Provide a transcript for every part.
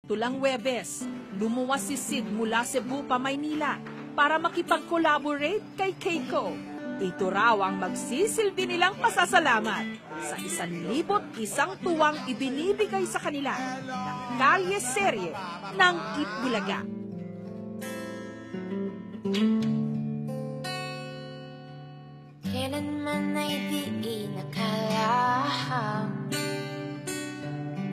Nagtulang Huwebes, lumuwas si Sid mula Cebu pa Maynila para makipag-collaborate kay Keiko. Ito raw ang magsisilbi nilang pasasalamat sa 1,001 tuwang ibinibigay sa kanila ng Kalye Serye ng Itbulaga. Kailanman ay di inakalaang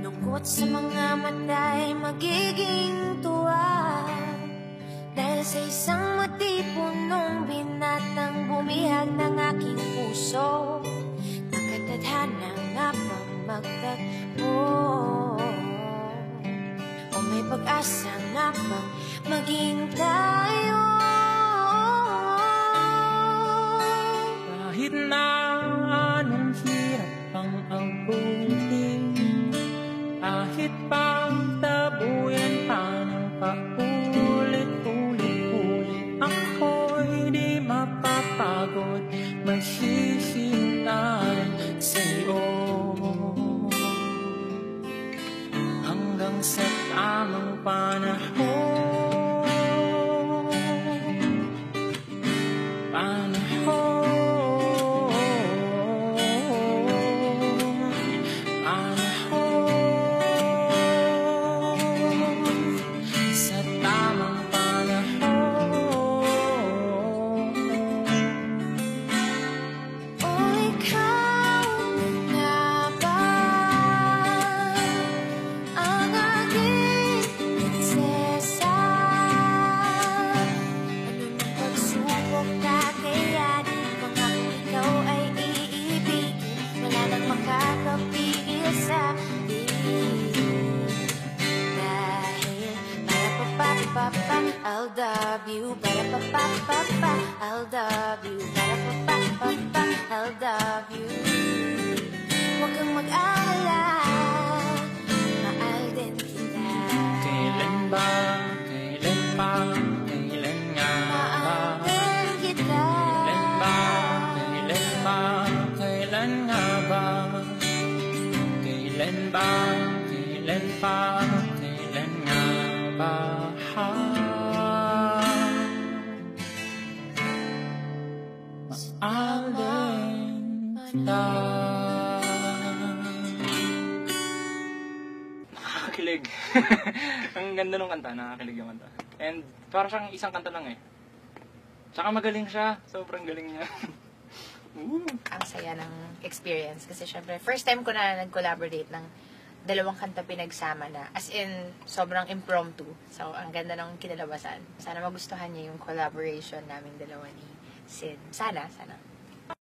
lungkot sa mga mata'y magiging tuwa dahil sa isang matipunong binatang bumihag ng aking puso. Nakatadhana nga bang magtagpo o may pag-asa nga bang maging tayo? Kahit na anong hirap ang abutin, kahit pang tabuyan pa ng paulit-ulit-ulit, ako'y di mapapagod magsisintay sa'yo hanggang sa tamang panahon. I'll love you, ba-da-ba-ba-ba-ba. I'll love you, ba-da-ba-ba-ba-ba. I'll love you. Huwag kang mag-alala, mahal din kita. Kailan ba, kailan pa, kailan nga ba? Mahal din kita. Kailan ba, kailan pa, kailan nga ba? Kailan ba, kailan pa, kailan nga ba? Nakakilig. Ang ganda ng kanta, nakakilig yung kanta. And parang siyang isang kanta lang eh. Tsaka magaling siya, sobrang galing niya. Ang saya ng experience kasi syempre first time ko na nag-collaborate ng dalawang kanta pinagsama na. As in, sobrang impromptu. So, ang ganda ng kinalabasan. Sana magustuhan niya yung collaboration naming dalawa ni Sid. Sana.